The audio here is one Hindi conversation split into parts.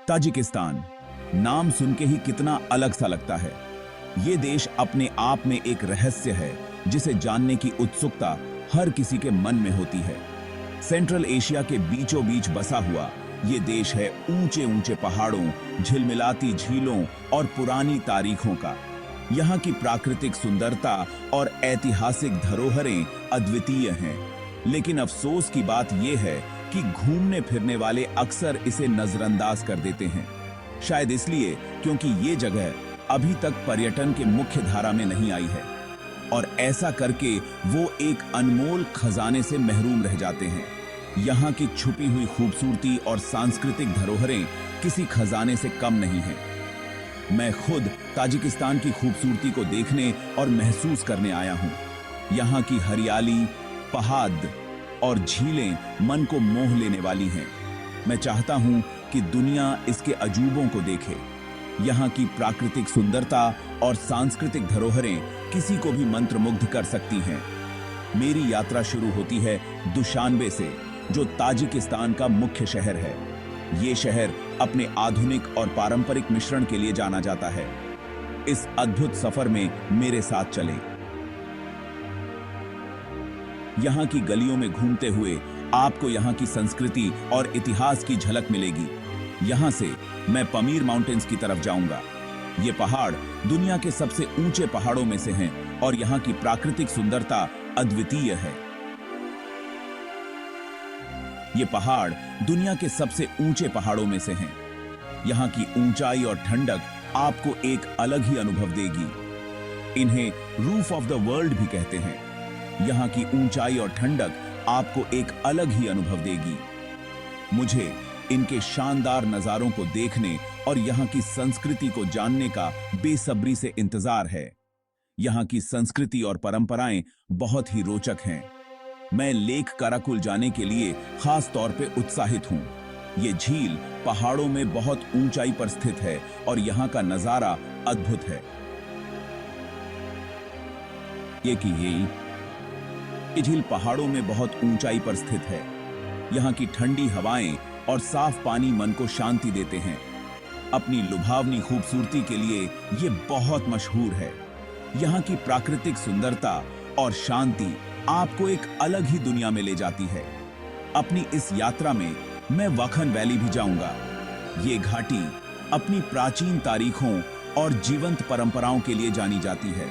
ताजिकिस्तान नाम सुन के ही कितना अलग सा लगता है। ये देश अपने आप में एक रहस्य है जिसे जानने की उत्सुकता हर किसी के मन में होती है। सेंट्रल एशिया के बीचों बीच बसा हुआ ये देश है ऊंचे ऊंचे पहाड़ों, झिलमिलाती झीलों और पुरानी तारीखों का। यहाँ की प्राकृतिक सुंदरता और ऐतिहासिक धरोहरें अद्वितीय हैं, लेकिन अफसोस की बात यह है कि घूमने फिरने वाले अक्सर इसे नजरअंदाज कर देते हैं। शायद इसलिए क्योंकि ये जगह अभी तक पर्यटन के मुख्य धारा में नहीं आई है, और ऐसा करके वो एक अनमोल खजाने से महरूम रह जाते हैं। यहाँ की छुपी हुई खूबसूरती और सांस्कृतिक धरोहरें किसी खजाने से कम नहीं हैं। मैं खुद ताजिकिस्तान की खूबसूरती को देखने और महसूस करने आया हूँ। यहाँ की हरियाली, पहाड़ और झीलें मन को मोह लेने वाली हैं। मैं चाहता हूँ कि दुनिया इसके अजूबों को देखे। यहाँ की प्राकृतिक सुंदरता और सांस्कृतिक धरोहरें किसी को भी मंत्रमुग्ध कर सकती हैं। मेरी यात्रा शुरू होती है दुशानबे से, जो ताजिकिस्तान का मुख्य शहर है। ये शहर अपने आधुनिक और पारंपरिक मिश्रण के लिए जाना जाता है। इस अद्भुत सफर में मेरे साथ चलें। यहाँ की गलियों में घूमते हुए आपको यहाँ की संस्कृति और इतिहास की झलक मिलेगी। यहाँ से मैं पमीर माउंटेन्स की तरफ जाऊंगा। ये पहाड़ दुनिया के सबसे ऊंचे पहाड़ों में से हैं और यहाँ की प्राकृतिक सुंदरता अद्वितीय है। ये पहाड़ दुनिया के सबसे ऊंचे पहाड़ों में से हैं। यहाँ की ऊंचाई और ठंडक आपको एक अलग ही अनुभव देगी। इन्हें रूफ ऑफ द वर्ल्ड भी कहते हैं। यहाँ की ऊंचाई और ठंडक आपको एक अलग ही अनुभव देगी। मुझे इनके शानदार नजारों को देखने और यहाँ की संस्कृति को जानने का बेसब्री से इंतजार है। यहाँ की संस्कृति और परंपराएं बहुत ही रोचक हैं। मैं लेक कराकुल जाने के लिए खास तौर पे उत्साहित हूँ। ये झील पहाड़ों में बहुत ऊंचाई पर स्थित है और यहाँ का नजारा अद्भुत है। ये झील पहाड़ों में बहुत ऊंचाई पर स्थित है। यहाँ की ठंडी हवाएं और साफ पानी मन को शांति देते हैं। अपनी लुभावनी खूबसूरती के लिए ये बहुत मशहूर है। यहाँ की प्राकृतिक सुंदरता और शांति आपको एक अलग ही दुनिया में ले जाती है। अपनी इस यात्रा में मैं वाखन वैली भी जाऊंगा। ये घाटी अपनी प्राचीन तारीखों और जीवंत परंपराओं के लिए जानी जाती है।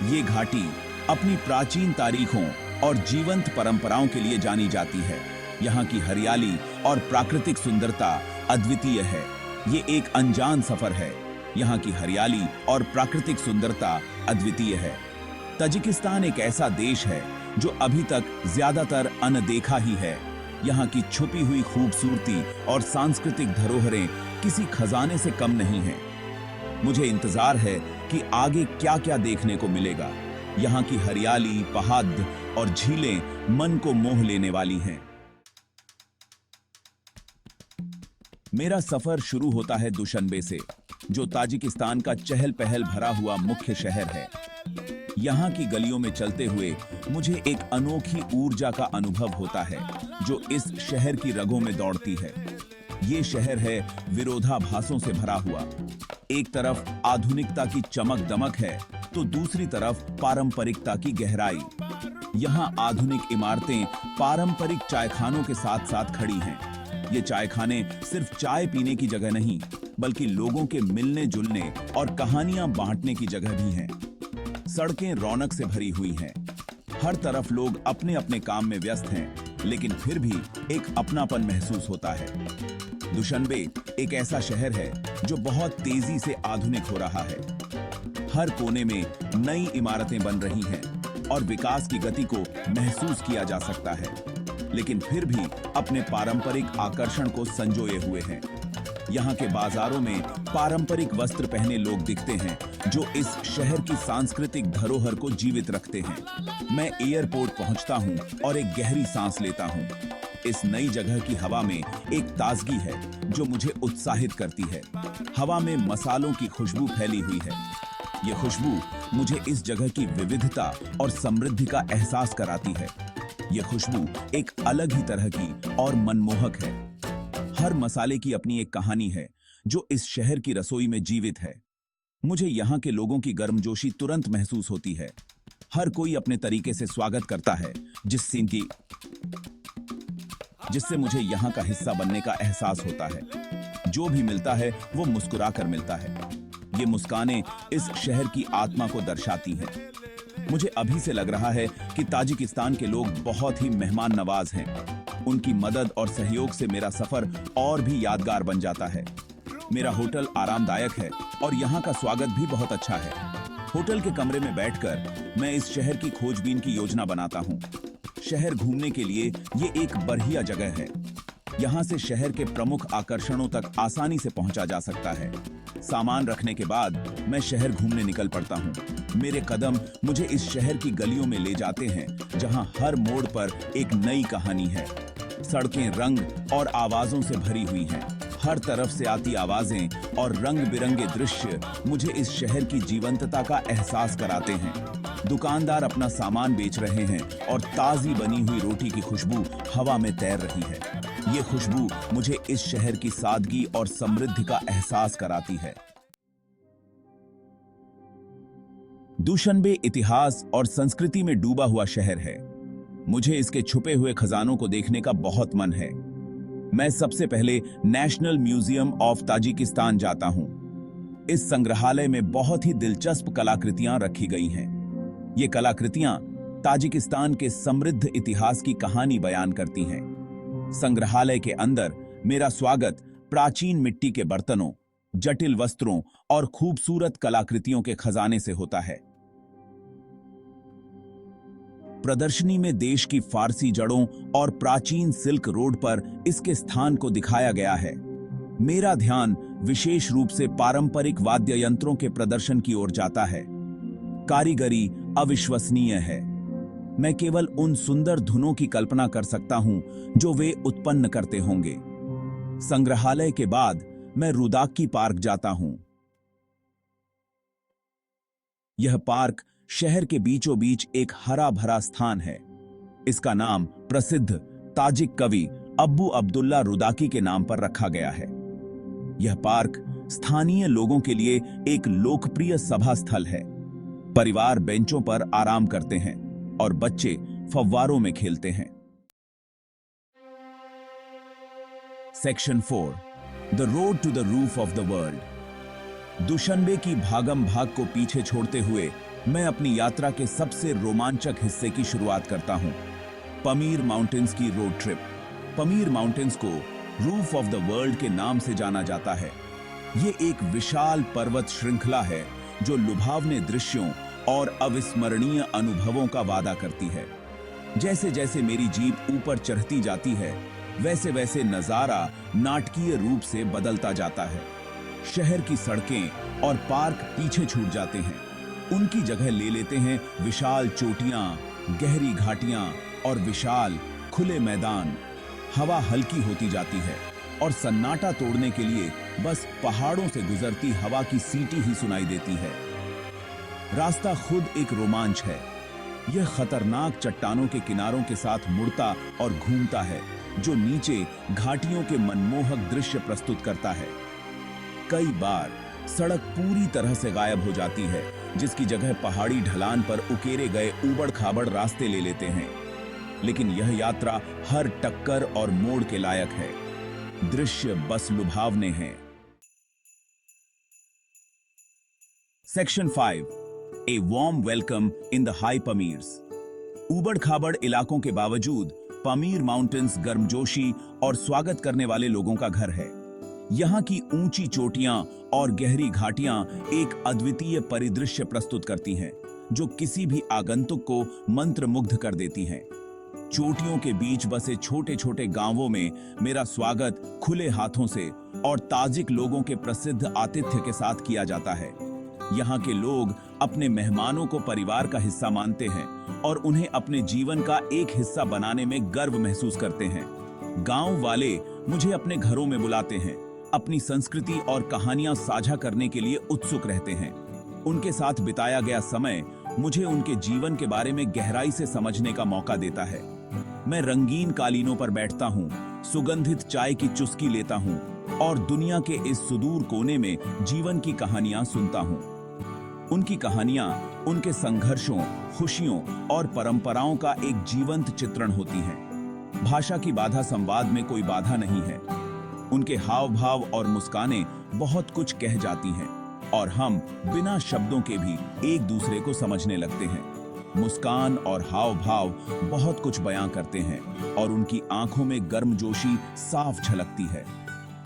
ये घाटी अपनी प्राचीन तारीखों और जीवंत परंपराओं के लिए जानी जाती है। यहाँ की हरियाली और प्राकृतिक सुंदरता अद्वितीय है। ये एक अनजान सफर है। यहाँ की हरियाली और प्राकृतिक सुंदरता अद्वितीय है। ताजिकिस्तान एक ऐसा देश है जो अभी तक ज्यादातर अनदेखा ही है। यहाँ की छुपी हुई खूबसूरती और सांस्कृतिक धरोहरें किसी खजाने से कम नहीं हैं। मुझे इंतजार है कि आगे क्या क्या देखने को मिलेगा। यहाँ की हरियाली, पहाड़ और झीलें मन को मोह लेने वाली हैं। मेरा सफर शुरू होता है दुशनबे से, जो ताजिकिस्तान का चहल पहल भरा हुआ मुख्य शहर है। यहाँ की गलियों में चलते हुए मुझे एक अनोखी ऊर्जा का अनुभव होता है जो इस शहर की रगों में दौड़ती है। ये शहर है विरोधाभासों से भरा हुआ। एक तरफ आधुनिकता की चमक दमक है तो दूसरी तरफ पारंपरिकता की गहराई। यहाँ आधुनिक इमारतें पारंपरिक चायखानों के साथ साथ खड़ी हैं। ये चायखाने सिर्फ चाय पीने की जगह नहीं, बल्कि लोगों के मिलने जुलने और कहानियां बांटने की जगह भी हैं। सड़कें रौनक से भरी हुई हैं। हर तरफ लोग अपने अपने काम में व्यस्त हैं, लेकिन फिर भी एक अपनापन महसूस होता है। दुशनबे एक ऐसा शहर है जो बहुत तेजी से आधुनिक हो रहा है। हर कोने में नई इमारतें बन रही हैं और विकास की गति को महसूस किया जा सकता है, लेकिन फिर भी अपने पारंपरिक आकर्षण को संजोए हुए हैं। यहाँ के बाजारों में पारंपरिक वस्त्र पहने लोग दिखते हैं जो इस शहर की सांस्कृतिक धरोहर को जीवित रखते हैं। मैं एयरपोर्ट पहुँचता हूँ और एक गहरी सांस लेता हूँ। इस नई जगह की हवा में एक ताजगी है जो मुझे उत्साहित करती है। हवा में मसालों की खुशबू फैली हुई है। ये खुशबू मुझे इस जगह की विविधता और समृद्धि का एहसास कराती है। ये खुशबू एक अलग ही तरह की और मनमोहक है। हर मसाले की अपनी एक कहानी है जो इस शहर की रसोई में जीवित है। मुझे यहाँ के लोगों की गर्मजोशी तुरंत महसूस होती है। हर कोई अपने तरीके से स्वागत करता है, जिससे मुझे यहाँ का हिस्सा बनने का एहसास होता है। जो भी मिलता है वो मुस्कुरा कर मिलता है। ये मुस्कानें इस शहर की आत्मा को दर्शाती हैं। मुझे अभी से लग रहा है कि ताजिकिस्तान के लोग बहुत ही मेहमान नवाज हैं। उनकी मदद और सहयोग से मेरा सफर और भी यादगार बन जाता है। मेरा होटल आरामदायक है और यहाँ का स्वागत भी बहुत अच्छा है। होटल के कमरे में बैठकर मैं इस शहर की खोजबीन की योजना बनाता हूँ। शहर घूमने के लिए ये एक बढ़िया जगह है। यहाँ से शहर के प्रमुख आकर्षणों तक आसानी से पहुंचा जा सकता है। सामान रखने के बाद मैं शहर घूमने निकल पड़ता हूँ। मेरे कदम मुझे इस शहर की गलियों में ले जाते हैं, जहाँ हर मोड़ पर एक नई कहानी है। सड़कें रंग और आवाजों से भरी हुई हैं। हर तरफ से आती आवाजें और रंग बिरंगे दृश्य मुझे इस शहर की जीवंतता का एहसास कराते हैं। दुकानदार अपना सामान बेच रहे हैं और ताजी बनी हुई रोटी की खुशबू हवा में तैर रही है। ये खुशबू मुझे इस शहर की सादगी और समृद्धि का एहसास कराती है। दुशनबे इतिहास और संस्कृति में डूबा हुआ शहर है। मुझे इसके छुपे हुए खजानों को देखने का बहुत मन है। मैं सबसे पहले नेशनल म्यूजियम ऑफ ताजिकिस्तान जाता हूं। इस संग्रहालय में बहुत ही दिलचस्प कलाकृतियां रखी गई हैं। ये कलाकृतियां ताजिकिस्तान के समृद्ध इतिहास की कहानी बयान करती हैं। संग्रहालय के अंदर मेरा स्वागत प्राचीन मिट्टी के बर्तनों, जटिल वस्त्रों और खूबसूरत कलाकृतियों के खजाने से होता है। प्रदर्शनी में देश की फारसी जड़ों और प्राचीन सिल्क रोड पर इसके स्थान को दिखाया गया है। मेरा ध्यान विशेष रूप से पारंपरिक वाद्य यंत्रों के प्रदर्शन की ओर जाता है। कारीगरी अविश्वसनीय है। मैं केवल उन सुंदर धुनों की कल्पना कर सकता हूं जो वे उत्पन्न करते होंगे। संग्रहालय के बाद मैं रुदाकी पार्क जाता हूं। यह पार्क शहर के बीचों बीच एक हरा भरा स्थान है। इसका नाम प्रसिद्ध ताजिक कवि अब्बू अब्दुल्ला रुदाकी के नाम पर रखा गया है। यह पार्क स्थानीय लोगों के लिए एक लोकप्रिय सभा स्थल है। परिवार बेंचों पर आराम करते हैं और बच्चे फव्वारों में खेलते हैं। Section 4 the road to the roof of the world. Dushanbe की भागम भाग को पीछे छोड़ते हुए मैं अपनी यात्रा के सबसे रोमांचक हिस्से की शुरुआत करता हूं, पमीर माउंटेन्स की रोड ट्रिप। पमीर माउंटेन्स को रूफ ऑफ द वर्ल्ड के नाम से जाना जाता है। ये एक विशाल पर्वत श्रृंखला है जो लुभावने दृश्यों और अविस्मरणीय अनुभवों का वादा करती है। जैसे जैसे मेरी जीप ऊपर चढ़ती जाती है, वैसे वैसे नजारा नाटकीय रूप से बदलता जाता है। शहर की सड़कें और पार्क पीछे छूट जाते हैं। उनकी जगह ले लेते हैं विशाल चोटियां, गहरी घाटियां और विशाल खुले मैदान। हवा हल्की होती जाती है और सन्नाटा तोड़ने के लिए बस पहाड़ों से गुजरती हवा की सीटी ही सुनाई देती है। रास्ता खुद एक रोमांच है। यह खतरनाक चट्टानों के किनारों के साथ मुड़ता और घूमता है, जो नीचे घाटियों के मनमोहक दृश्य प्रस्तुत करता है। कई बार सड़क पूरी तरह से गायब हो जाती है, जिसकी जगह पहाड़ी ढलान पर उकेरे गए ऊबड़ खाबड़ रास्ते ले लेते हैं। लेकिन यह यात्रा हर टक्कर और मोड़ के लायक है। दृश्य बस लुभावने हैं। Section 5 a warm welcome in the high Pamirs. ऊबड़ खाबड़ इलाकों के बावजूद पमीर माउंटेन्स गर्मजोशी और स्वागत करने वाले लोगों का घर है। यहाँ की ऊंची चोटियां और गहरी घाटियां एक अद्वितीय परिदृश्य प्रस्तुत करती हैं, जो किसी भी आगंतुक को मंत्रमुग्ध कर देती हैं। चोटियों के बीच बसे छोटे छोटे गांवों में मेरा स्वागत खुले हाथों से और ताजिक लोगों के प्रसिद्ध आतिथ्य के साथ किया जाता है। यहाँ के लोग अपने मेहमानों को परिवार का हिस्सा मानते हैं और उन्हें अपने जीवन का एक हिस्सा बनाने में गर्व महसूस करते हैं। गांव वाले मुझे अपने घरों में बुलाते हैं, अपनी संस्कृति और कहानियां साझा करने के लिए उत्सुक रहते हैं। उनके साथ बिताया गया समय मुझे उनके जीवन के बारे में गहराई से समझने का मौका देता है। मैं रंगीन कालीनों पर बैठता हूँ, सुगंधित चाय की चुस्की लेता हूँ और दुनिया के इस सुदूर कोने में जीवन की कहानियां सुनता हूँ। उनकी कहानियां उनके संघर्षों, खुशियों और परंपराओं का एक जीवंत चित्रण होती हैं। भाषा की बाधा संवाद में कोई बाधा नहीं है। उनके हाव भाव और मुस्कानें बहुत कुछ कह जाती हैं और हम बिना शब्दों के भी एक दूसरे को समझने लगते हैं। मुस्कान और हाव भाव बहुत कुछ बयां करते हैं और उनकी आंखों में गर्मजोशी साफ झलकती है।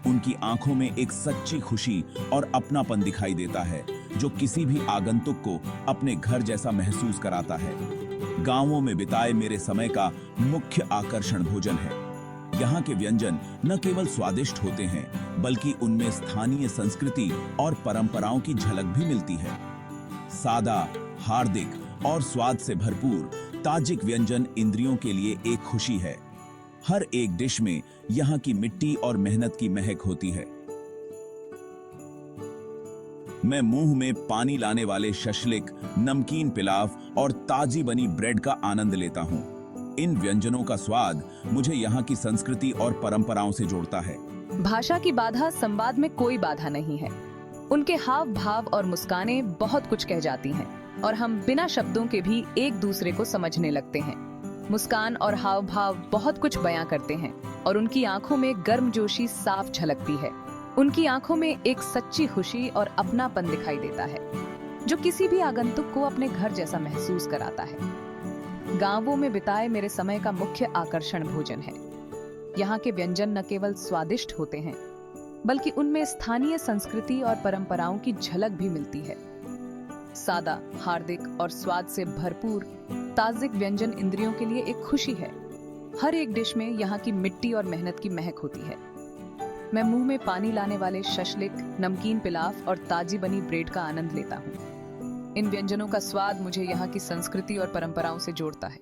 उनकी आंखों में एक सच्ची खुशी और अपनापन दिखाई देता है जो किसी भी आगंतुक को अपने घर जैसा महसूस कराता है। गांवों में बिताए मेरे समय का मुख्य आकर्षण भोजन है। यहाँ के व्यंजन न केवल स्वादिष्ट होते हैं बल्कि उनमें स्थानीय संस्कृति और परंपराओं की झलक भी मिलती है। सादा, हार्दिक और स्वाद से भरपूर ताजिक व्यंजन इंद्रियों के लिए एक खुशी है। हर एक डिश में यहाँ की मिट्टी और मेहनत की महक होती है। मैं मुंह में पानी लाने वाले शशलिक, नमकीन पिलाव और ताजी बनी ब्रेड का आनंद लेता हूँ। इन व्यंजनों का स्वाद मुझे यहाँ की संस्कृति और परंपराओं से जोड़ता है। भाषा की बाधा संवाद में कोई बाधा नहीं है। उनके हाव भाव और मुस्कानें बहुत कुछ कह जाती हैं और हम बिना शब्दों के भी एक दूसरे को समझने लगते हैं। मुस्कान और हाव भाव बहुत कुछ बयां करते हैं और उनकी आंखों में गर्मजोशी साफ झलकती है। उनकी आंखों में एक सच्ची खुशी और अपनापन दिखाई देता है जो किसी भी आगंतुक को अपने घर जैसा महसूस कराता है। गांवों में बिताए मेरे समय का मुख्य आकर्षण भोजन है। यहाँ के व्यंजन न केवल स्वादिष्ट होते हैं बल्कि उनमें स्थानीय संस्कृति और परंपराओं की झलक भी मिलती है। सादा, हार्दिक और स्वाद से भरपूर ताजिक व्यंजन इंद्रियों के लिए एक खुशी है। हर एक डिश में यहाँ की मिट्टी और मेहनत की महक होती है। मैं मुंह में पानी लाने वाले शशलिक, नमकीन पिलाव और ताजी बनी ब्रेड का आनंद लेता हूँ। इन व्यंजनों का स्वाद मुझे यहाँ की संस्कृति और परंपराओं से जोड़ता है।